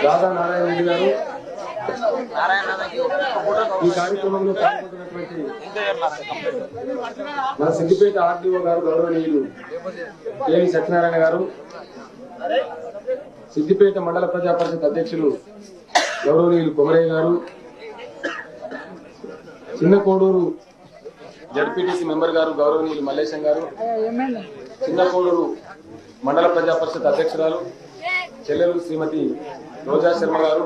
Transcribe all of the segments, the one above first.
రాధా నారాయణ రెడ్డి గారు ఈ కార్యక్రమంలో పాల్గొంటున్నటువంటి మన సిద్దిపేట ఆర్డీఓ గారు గౌరవనీయులు కేవి సత్యనారాయణ గారు, సిద్దిపేట మండల ప్రజా పరిషత్ అధ్యక్షులు గౌరవనీయులు కొమరయ్య గారు, చిన్న కోడూరు జడ్పీటీసీ మెంబర్ గారు గౌరవనీయులు మల్లేశం గారు, చిన్న కోడూరు మండల ప్రజా పరిషత్ అధ్యక్షురాలు చెల్లెలు శ్రీమతి రోజా శర్మ గారు,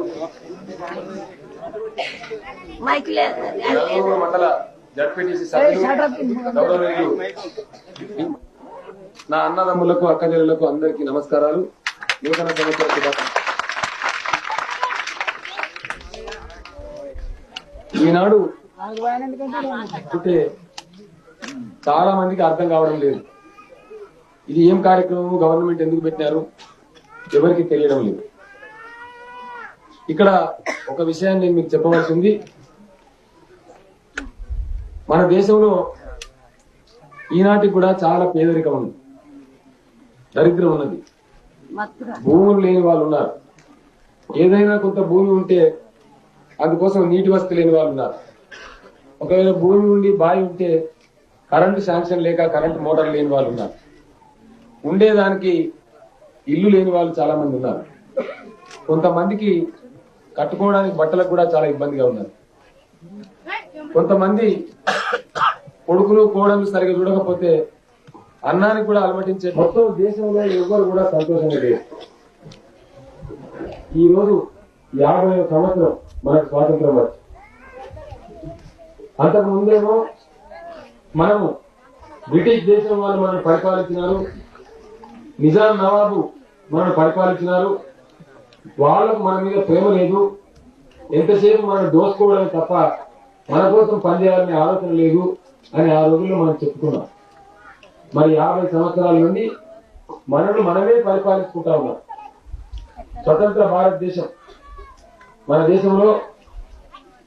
నలుగురు మండల జడ్పీటీసీ సభ్యులు గౌరవనీయులు నా అన్నదమ్ములకు అక్కజల్లులకు అందరికీ నమస్కారాలు. నూతన సంవత్సర శుభాకాంక్షలు. ఈనాడు అంటే చాలా మందికి అర్థం కావడం లేదు. ఇది ఏం కార్యక్రమం, గవర్నమెంట్ ఎందుకు పెట్టినారు, ఎవరికి తెలియడం లేదు. ఇక్కడ ఒక విషయాన్ని నేను మీకు చెప్పవలసింది. మన దేశంలో ఈనాటికి కూడా చాలా పేదరికం ఉంది, దరిద్రం ఉన్నది, భూములు లేని వాళ్ళు ఉన్నారు. ఏదైనా కొంత భూమి ఉంటే అందుకోసం నీటి వసతి లేని వాళ్ళు ఉన్నారు. ఒకవేళ భూమి ఉండి బావి ఉంటే కరెంటు శాంక్షన్ లేక కరెంటు మోటార్ లేని వాళ్ళు ఉన్నారు. ఉండేదానికి ఇల్లు లేని వాళ్ళు చాలా మంది ఉన్నారు. కొంతమందికి కట్టుకోవడానికి బట్టలకు కూడా చాలా ఇబ్బందిగా ఉన్నారు. కొంతమంది కొడుకులు కోడలు సరిగా చూడకపోతే అన్నానికి కూడా అలమటించే మొత్తం దేశంలో ఎవరు కూడా సంతోషంగా లేదు. ఈ రోజు 50వ సంవత్సరం మనకు స్వాతంత్రం వచ్చి, అంతకు ముందేమో మనము బ్రిటిష్ దేశం వాళ్ళు మనం పరిపాలించినారు, నిజాం నవాబు మనం పరిపాలించినారు. వాళ్ళకు మన మీద ప్రేమ లేదు, ఎంతసేపు మనం దోసుకోవడమే తప్ప మన కోసం పనిచేయాలనే ఆలోచన లేదు అని ఆ రోజుల్లో మనం చెప్పుకున్నాం. మరి 50 సంవత్సరాల నుండి మనమే పరిపాలించుకుంటా ఉన్నాం. స్వతంత్ర భారతదేశం మన దేశంలో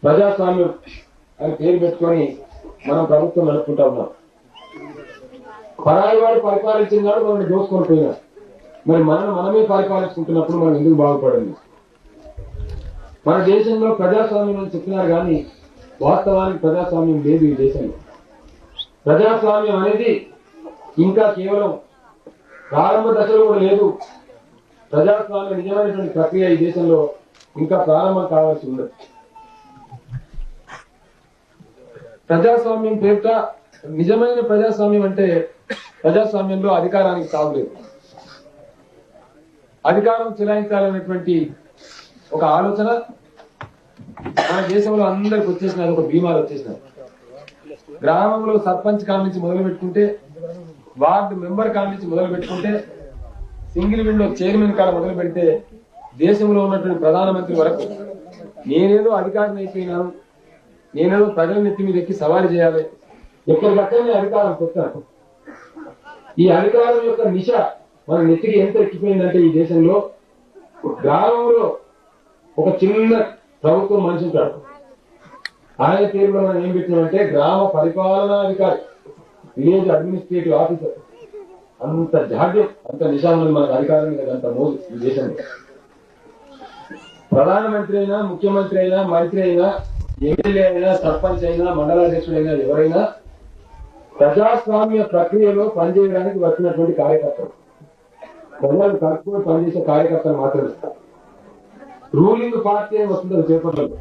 ప్రజాస్వామ్యం అని పేరు పెట్టుకొని మనం ప్రభుత్వం నడుపుకుంటా ఉన్నాం. పరాయి వాడు పరిపాలించిన వాడు మనం దోసుకొని పోయినా, మరి మనమే పరిపాలించుకుంటున్నప్పుడు మనం ఎందుకు బాగుపడండి? మన దేశంలో ప్రజాస్వామ్యం అని చెప్పినారు కానీ వాస్తవానికి ప్రజాస్వామ్యం లేదు ఈ దేశంలో. ప్రజాస్వామ్యం అనేది ఇంకా కేవలం ప్రారంభ దశలో కూడా లేదు. ప్రజాస్వామ్య నిజమైనటువంటి ప్రక్రియ ఈ దేశంలో ఇంకా ప్రారంభం కావాల్సి ఉండదు. ప్రజాస్వామ్యం పేరిట నిజమైన ప్రజాస్వామ్యం అంటే ప్రజాస్వామ్యంలో అధికారానికి తాగులేదు. అధికారం చెలాయించాలనేటువంటి ఒక ఆలోచన మన దేశంలో అందరికి వచ్చేసినది, ఒక బీమాలు వచ్చేసినారు. గ్రామంలో సర్పంచ్ కాల నుంచి మొదలు పెట్టుకుంటే, వార్డు మెంబర్ కాల నుంచి మొదలు పెట్టుకుంటే, సింగిల్ విండో చైర్మన్ కాడ మొదలు పెడితే దేశంలో ఉన్నటువంటి ప్రధానమంత్రి వరకు నేనేదో అధికారిని అయిపోయినాను, నేనేదో ప్రజల నెత్తి మీద ఎక్కి సవారీ చేయాలి, ఎక్కడికక్కడనే అధికారం చెప్తాను. ఈ అధికారం యొక్క నిశ మన నెత్తికి ఎంత ఎక్కిపోయిందంటే ఈ దేశంలో గ్రామంలో ఒక చిన్న ప్రభుత్వం మనిషి ఉంటాడు. ఆయన పేరులో మనం ఏం పెట్టినామంటే గ్రామ పరిపాలనాధికారి, విలేజ్ అడ్మినిస్ట్రేటివ్ ఆఫీసర్. అంత జాడ్యం, అంత నిశామని మనకు అధికారం మీద అంత మోజు ఈ దేశంలో. ప్రధానమంత్రి అయినా, ముఖ్యమంత్రి అయినా, మంత్రి అయినా, ఎమ్మెల్యే అయినా, సర్పంచ్ అయినా, మండలాధ్యక్షుడైనా ఎవరైనా ప్రజాస్వామ్య ప్రక్రియలో పనిచేయడానికి వచ్చినటువంటి కార్యకర్తలు, ప్రజలు కలుపుకొని పనిచేసే కార్యకర్తలు మాత్రమే. రూలింగ్ పార్టీ అని వస్తుంది పేపర్లలో,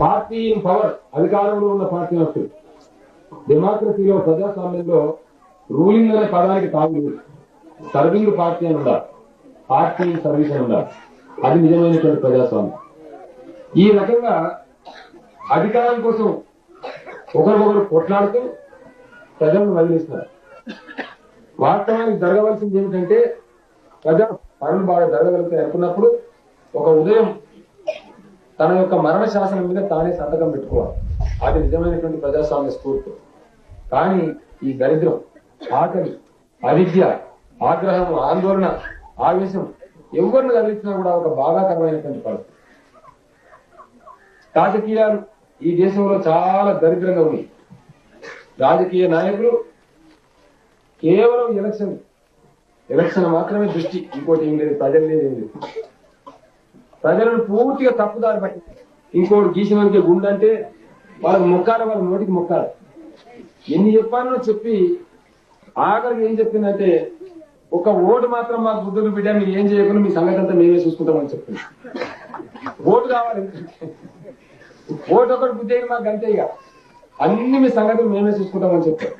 పార్టీ ఇన్ పవర్, అధికారంలో ఉన్న పార్టీ వస్తుంది. డెమోక్రసీలో, ప్రజాస్వామ్యంలో రూలింగ్ అనే పదానికి తాగు, సర్వింగ్ పార్టీ అని ఉండాలి, పార్టీ ఇన్ సర్వీస్ అని ఉండాలి. అది నిజమైనటువంటి ప్రజాస్వామ్యం. ఈ రకంగా అధికారం కోసం ఒకరికొకరు కొట్లాడుతూ ప్రజలను వదిలేస్తున్నారు. వాస్తవానికి జరగవలసింది ఏమిటంటే ప్రజా పనులు బాగా జరగగలుగుతాయి అనుకున్నప్పుడు ఒక ఉదయం తన యొక్క మరణ శాసనం మీద తానే సంతకం పెట్టుకోవాలి. అది నిజమైనటువంటి ప్రజాస్వామ్య స్ఫూర్తి. కానీ ఈ దరిద్రం, ఆకలి, అవిద్య, ఆగ్రహం, ఆందోళన, ఆవేశం ఎవరిని కలిగించినా కూడా ఒక బాధాకరమైనటువంటి పరిస్థితి. రాజకీయాలు ఈ దేశంలో చాలా దరిద్రంగా ఉన్నాయి. రాజకీయ నాయకులు కేవలం ఎలక్షన్ మాత్రమే దృష్టి, ఇంకోటి ఏం లేదు, ప్రజలు లేదు, ఏం లేదు. ప్రజలను పూర్తిగా తప్పుదారి పట్టి ఇంకోటి గీసినోనికి గుండె అంటే వాళ్ళకి మొక్కాలి, వాళ్ళ నోటికి మొక్కాలి. ఎన్ని చెప్పానో చెప్పి ఆఖరికి ఏం చెప్పిందంటే ఒక ఓటు మాత్రం మాకు బుద్ధులు బిడ్డ మీరు ఏం చేయకుండా మీ సంగతి అంతా మేమే చూసుకుంటామని చెప్పింది. ఓటు కావాలి, ఓటు ఒకటి బుద్ధి అయిన మాకు అంతే, ఇక అన్ని మీ సంగతులు మేమే చూసుకుంటామని చెప్పారు.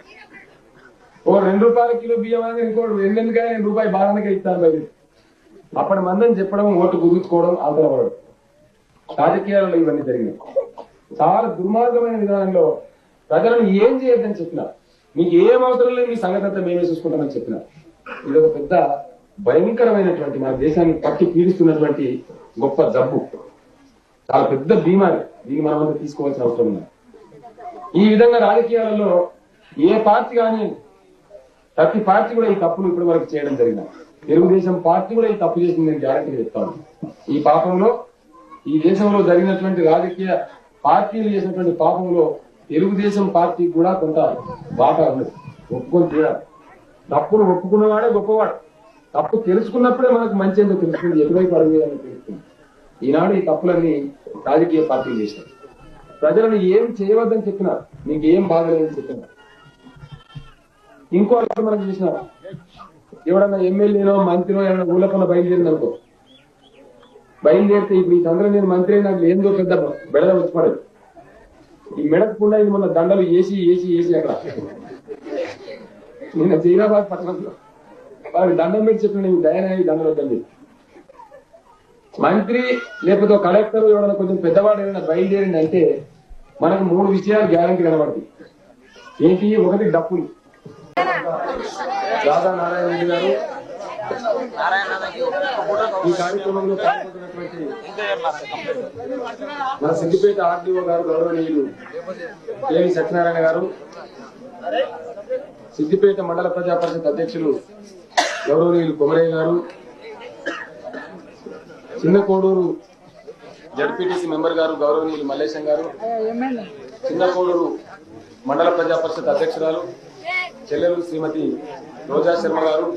ఓ 2 రూపాయల కిలో బియ్యం అనేది ఇంకోటి ఎందుకని రూపాయి బాగానే ఇస్తాను బయట. అప్పటి మందని చెప్పడం, ఓటు గుర్తుకోవడం, ఆంతరపడడం, రాజకీయాలలో ఇవన్నీ జరిగినాయి. చాలా దుర్మార్గమైన విధానంలో ప్రజలను ఏం చేయొద్దని చెప్పిన, మీకు ఏం అవసరం లేదు మీ సంగతి అంతా మేమే చూసుకుంటామని చెప్పిన. ఇది ఒక పెద్ద భయంకరమైనటువంటి మన దేశాన్ని పట్టి పీడిస్తున్నటువంటి గొప్ప జబ్బు, చాలా పెద్ద బీమారి. దీన్ని మనం అంతా తీసుకోవాల్సిన అవసరం ఉంది. ఈ విధంగా రాజకీయాలలో ఏ పార్టీ కానీ ప్రతి పార్టీ కూడా ఈ తప్పులు ఇప్పటి వరకు చేయడం జరిగింది. తెలుగుదేశం పార్టీ కూడా ఈ తప్పు చేసింది నేను గ్యారంటీ చెప్తాను. ఈ పాపంలో, ఈ దేశంలో జరిగినటువంటి రాజకీయ పార్టీలు చేసినటువంటి పాపంలో తెలుగుదేశం పార్టీ కూడా కొంత బాగా ఉన్నది. ఒప్పుకొని తీరాలి. తప్పును ఒప్పుకున్నవాడే గొప్పవాడు. తప్పు తెలుసుకున్నప్పుడే మనకు మంచి ఏందో తెలుస్తుంది, ఎటువైపు అడుగుదని తెలుస్తుంది. ఈనాడు ఈ తప్పులన్నీ రాజకీయ పార్టీలు చేసినారు. ప్రజలను ఏం చేయవద్దని చెప్పినారు, మీకు ఏం బాధలేదని చెప్పినారు. ఇంకో మనం చూసినారు, ఎవడన్నా ఎమ్మెల్యేనో మంత్రినో ఏమైనా ఊళ్ళపన్న బయలుదేరిందనుకో, బయలుదేరితే ఇప్పుడు ఈ చంద్ర నేను మంత్రి నాకు ఏందో పెద్ద బెడద వచ్చి పడదు. ఈ మెడకుండా ఇది మన దండలు వేసి వేసి వేసి అక్కడ నిన్న జైరాబాద్ పట్టణంలో వాడి దండం పెట్టి చెప్పిన నీకు దయనాయి దండలు వద్దని చెప్పి. మంత్రి లేకపోతే కలెక్టర్ ఎవడన్నా కొంచెం పెద్దవాడు ఏమైనా బయలుదేరింది అంటే మనకు 3 విషయాలు గ్యారంటీ కనబడతాయి. ఏంటి? ఒకటి డప్పులు. రాధా నారాయణ రెడ్డి గారు ఈ కార్యక్రమంలో పాల్గొంటున్నటువంటి మన సిద్దిపేట ఆర్డీఓ గారు గౌరవనీయులు కేవి సత్యనారాయణ గారు, సిద్దిపేట మండల ప్రజా పరిషత్ అధ్యక్షులు గౌరవనీయులు కొమరయ్య గారు, చిన్న కోడూరు జడ్పీటీసీ మెంబర్ గారు గౌరవనీయులు మల్లేశం గారు, చిన్న కోడూరు మండల ప్రజా పరిషత్ అధ్యక్షురాలు చెల్లెలు శ్రీమతి రోజా శర్మ గారు,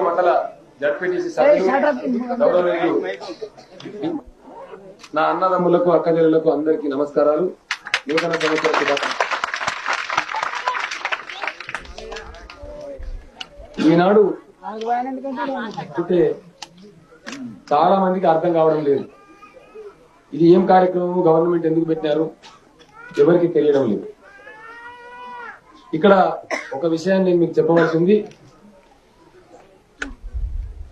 మండల జడ్పీటీసీ సభ్యులు గౌరవనీయులు నా అన్నదమ్ములకు అక్కజల్లులకు అందరికీ నమస్కారాలు. నూతన సంవత్సర శుభాకాంక్షలు. ఈనాడు అంటే చాలా మందికి అర్థం కావడం లేదు. ఇది ఏం కార్యక్రమం, గవర్నమెంట్ ఎందుకు పెట్టినారు, ఎవరికి తెలియడం లేదు. ఇక్కడ ఒక విషయాన్ని నేను మీకు చెప్పవలసింది,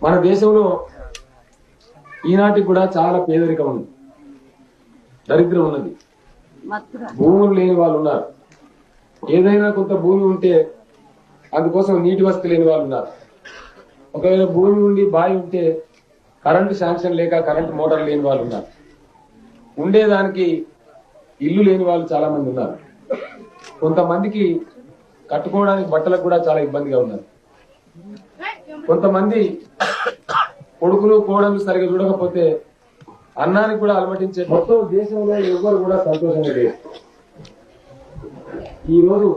మన దేశంలో ఈనాటికి కూడా చాలా పేదరికం ఉంది, దరిద్రం ఉన్నది, భూములు లేని వాళ్ళు ఉన్నారు. ఏదైనా కొంత భూమి ఉంటే అందుకోసం నీటి వసతి లేని వాళ్ళు ఉన్నారు. ఒకవేళ భూమి ఉండి బావి ఉంటే కరెంటు శాంక్షన్ లేక కరెంటు మోటార్ లేని వాళ్ళు ఉన్నారు. ఉండేదానికి ఇల్లు లేని వాళ్ళు చాలా మంది ఉన్నారు. కొంతమందికి కట్టుకోవడానికి బట్టలకు కూడా చాలా ఇబ్బందిగా ఉన్నారు. కొంతమంది కొడుకులు కోడలు సరిగా చూడకపోతే అన్నానికి కూడా అలమటించే మొత్తం దేశంలో ఎవరు కూడా సంతోషంగా లేదు. ఈ రోజు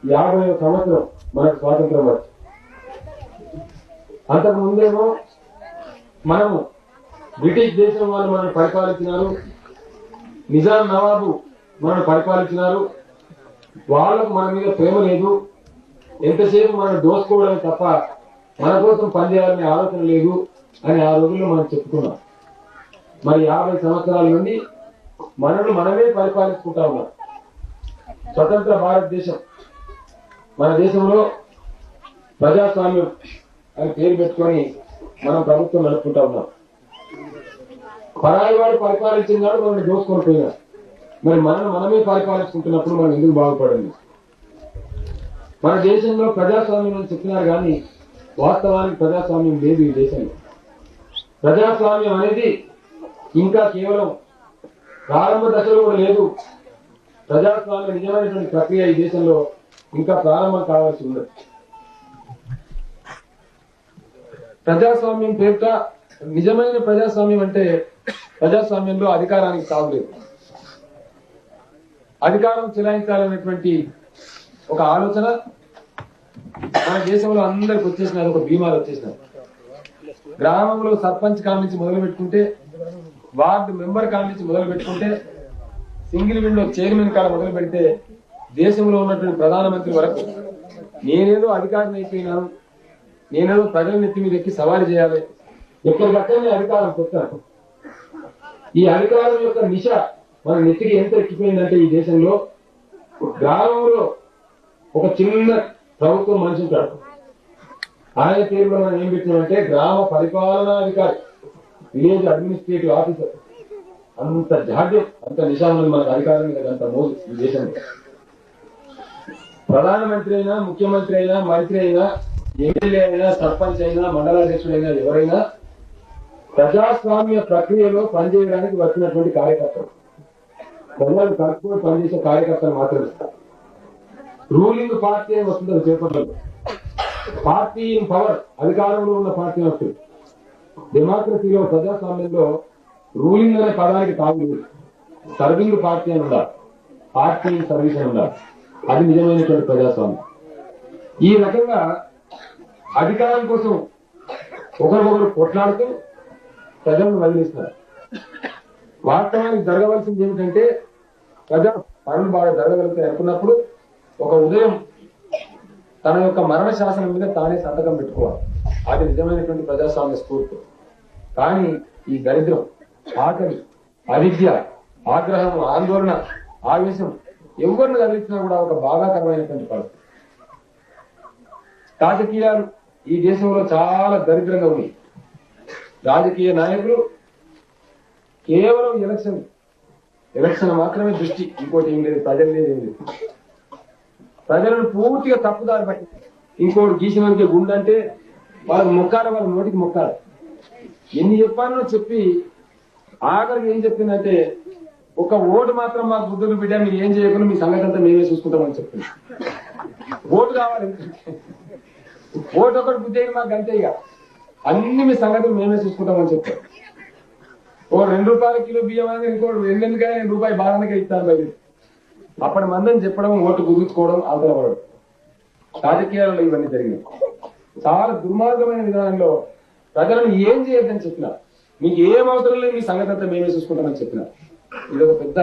50వ సంవత్సరం మనకు స్వాతంత్రం వచ్చి, అంతకు ముందేమో మనం బ్రిటిష్ దేశం వాళ్ళు మనల్ని పరిపాలించినారు, నిజాం నవాబు మనల్ని పరిపాలించినారు. వాళ్ళకు మన మీద ప్రేమ లేదు, ఎంతసేపు మనం దోసుకోవడమే తప్ప మన కోసం పనిచేయాలనే ఆలోచన లేదు అని ఆ రోజుల్లో మనం చెప్పుకున్నాం. మరి 50 సంవత్సరాల నుండి మనల్ని మనమే పరిపాలించుకుంటా ఉన్నాం. స్వతంత్ర భారతదేశం మన దేశంలో ప్రజాస్వామ్యం అని పేరు పెట్టుకొని మనం ప్రభుత్వం నడుపుకుంటా ఉన్నాం. పరాయి వాడు పరిపాలించిన వాడు మనల్ని దోసుకొని పోయినారు. మరి మనమే పరిపాలించుకుంటున్నప్పుడు మనం ఎందుకు బాగుపడండి? మన దేశంలో ప్రజాస్వామ్యం అని చెప్పినారు కానీ వాస్తవానికి ప్రజాస్వామ్యం లేదు ఈ దేశంలో. ప్రజాస్వామ్యం అనేది ఇంకా కేవలం ప్రారంభ దశలో కూడా లేదు. ప్రజాస్వామ్య నిజమైనటువంటి ప్రక్రియ ఈ దేశంలో ఇంకా ప్రారంభం కావాల్సి ఉన్నది. ప్రజాస్వామ్యం పేరుట నిజమైన ప్రజాస్వామ్యం అంటే ప్రజాస్వామ్యంలో అధికారానికి తావులేదు. అధికారం చెలాయించాలనేటువంటి ఒక ఆలోచన మన దేశంలో అందరికి వచ్చేసినది, ఒక బీమాలు వచ్చేసినది. గ్రామంలో సర్పంచ్ కాల నుంచి మొదలు పెట్టుకుంటే, వార్డు మెంబర్ కాల నుంచి మొదలు పెట్టుకుంటే, సింగిల్ విండో చైర్మన్ కాడ మొదలు పెడితే, దేశంలో ఉన్నటువంటి ప్రధానమంత్రి వరకు నేనేదో అధికారిని అయిపోయినాను, నేనేదో ప్రజల నెత్తి మీద ఎక్కి సవాలు చేయాలి, ఎక్కడికక్కడనే అధికారం చెప్తాను. ఈ అధికారం యొక్క నిశ మన నెత్తికి ఎంత ఎక్కిపోయిందంటే, ఈ దేశంలో గ్రామంలో ఒక చిన్న ప్రభుత్వం మనిషి ఉంటాడు. ఆయన పేరులో మనం ఏం పెట్టినామంటే గ్రామ పరిపాలనాధికారి, విలేజ్ అడ్మినిస్ట్రేటివ్ ఆఫీసర్. అంత జాడ్యం, అంత నిశానం మనకు అధికారం మీద అంత మోజు ఈ దేశంలో. ప్రధానమంత్రి అయినా, ముఖ్యమంత్రి అయినా, మంత్రి అయినా, ఎమ్మెల్యే అయినా, సర్పంచ్ అయినా, మండలాధ్యక్షుడైనా ఎవరైనా ప్రజాస్వామ్య ప్రక్రియలో పనిచేయడానికి వచ్చినటువంటి కార్యకర్తలు, ప్రజలు కలుపుకొని పనిచేసే కార్యకర్తలు మాత్రమే. రూలింగ్ పార్టీ అని వస్తుంది పేపర్లో, పార్టీ ఇన్ పవర్, అధికారంలో ఉన్న పార్టీ వస్తుంది. డెమోక్రసీలో, ప్రజాస్వామ్యంలో రూలింగ్ అనే పదానికి తాగు, సర్వింగ్ పార్టీ అని ఉండాలి, పార్టీ ఇన్ సర్వీస్ అని ఉండాలి. అది నిజమైనటువంటి ప్రజాస్వామ్యం. ఈ రకంగా అధికారం కోసం ఒకరికొకరు కొట్లాడుతూ ప్రజలను వదిలిస్తున్నారు. వాస్తవానికి జరగవలసింది ఏమిటంటే, ప్రజా పనులు బాగా జరగగలుగుతాయి అనుకున్నప్పుడు ఒక ఉదయం తన యొక్క మరణ శాసనం మీద తానే సంతకం పెట్టుకోవాలి. అది నిజమైనటువంటి ప్రజాస్వామ్య స్ఫూర్తి. కానీ ఈ దరిద్రం, ఆకలి, అవిద్య, ఆగ్రహం, ఆందోళన, ఆవేశం ఎవరిని కదిలించినా కూడా ఒక బాధాకరమైనటువంటి పరిస్థితి. రాజకీయాలు ఈ దేశంలో చాలా దరిద్రంగా ఉన్నాయి. రాజకీయ నాయకులు కేవలం ఎలక్షన్ మాత్రమే దృష్టి, ఇంకోటి ఏం లేదు, ప్రజలు లేదు, ఏం లేదు. ప్రజలను పూర్తిగా తప్పుదారి పట్టి ఇంకోటి గీసినందుకే గుండె అంటే వాళ్ళకి మొక్కాలి, వాళ్ళ నోటికి మొక్కాలి. ఎన్ని చెప్పానో చెప్పి ఆఖరికి ఏం చెప్పిందంటే, ఒక ఓటు మాత్రం మాకు బుద్ధులు బిడ్డ, మీరు ఏం చేయకుండా మీ సంగతి అంతా మేమే చూసుకుంటామని చెప్పింది. ఓటు కావాలి, ఓటు ఒకటి బుద్ధి మాకు అంతే, ఇక అన్ని మీ సంగతులు మేమే చూసుకుంటామని చెప్పారు. ఓ 2 రూపాయల కిలో బియ్యం అనేది ఇంకోటి రెండెందుకైనా రూపాయి బాగానే ఇస్తాను బయట. అప్పటి మందని చెప్పడం, ఓటు కుదుర్చుకోవడం, ఆందోళన. రాజకీయాలలో ఇవన్నీ జరిగినాయి. చాలా దుర్మార్గమైన విధానంలో ప్రజలను ఏం చేయొద్దని చెప్పినా, మీకు ఏం అవసరం లేదు, మీ సంగతి అంతా మేమే చూసుకుంటామని చెప్పినా. ఇది ఒక పెద్ద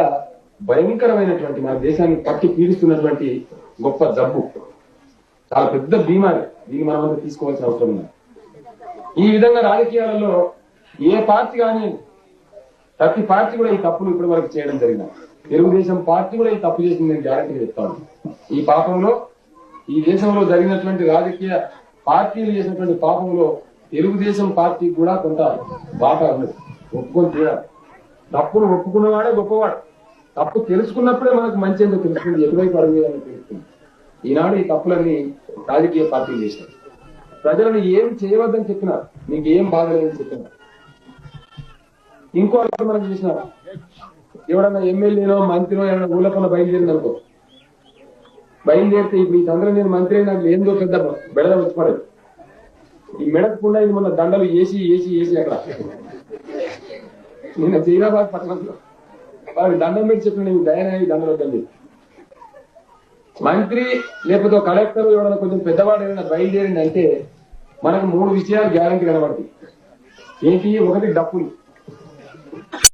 భయంకరమైనటువంటి, మన దేశాన్ని పట్టి పీడిస్తున్నటువంటి గొప్ప జబ్బు, చాలా పెద్ద బీమారి. దీన్ని మనమంతా తీసుకోవాల్సిన అవసరం ఉంది. ఈ విధంగా రాజకీయాలలో ఏ పార్టీ కానీ, ప్రతి పార్టీ కూడా ఈ తప్పులు ఇప్పటి వరకు చేయడం జరిగింది. తెలుగుదేశం పార్టీ కూడా ఈ తప్పు చేసింది, నేను గ్యారెంటీ చెప్తాను. ఈ పాపంలో, ఈ దేశంలో జరిగినటువంటి రాజకీయ పార్టీలు చేసినటువంటి పాపంలో తెలుగుదేశం పార్టీ కూడా కొంత బాగా ఉన్నది. ఒప్పుకొని తీరాలి. తప్పును ఒప్పుకున్నవాడే గొప్పవాడు. తప్పు తెలుసుకున్నప్పుడే మనకు మంచి ఏందో తెలుస్తుంది, ఎటువైపు అడుగుయాలని తెలుస్తుంది. ఈనాడు ఈ తప్పులన్నీ రాజకీయ పార్టీలు చేసినారు. ప్రజలను ఏం చేయవద్దని చెప్పినారు, మీకు ఏం బాధలేదని చెప్పినారు. ఇంకో మనం చూసినారు, ఎవడన్నా ఎమ్మెల్యేనో మంత్రినో ఏమైనా ఊళ్ళకన్నా బయలుదేరింది అనుకో, బయలుదేరితే ఇప్పుడు ఈ సందర్భం నేను మంత్రి నాకు ఏందో పెద్ద బెడద వచ్చి పడదు. ఈ మెడకుండా ఇది మొన్న దండలు వేసి అక్కడ నిన్న జైరాబాద్ పట్టణంలో వారికి దండం పెట్టి చెప్పిన, నేను దయనాయి దండలు వద్దండి. మంత్రి లేకపోతే కలెక్టర్ ఎవడన్నా కొంచెం పెద్దవాడు ఏదైనా బయలుదేరింది అంటే మనకు 3 విషయాలు గ్యారంటీ కనబడతాయి. ఏంటి? ఒకటి డప్పులు,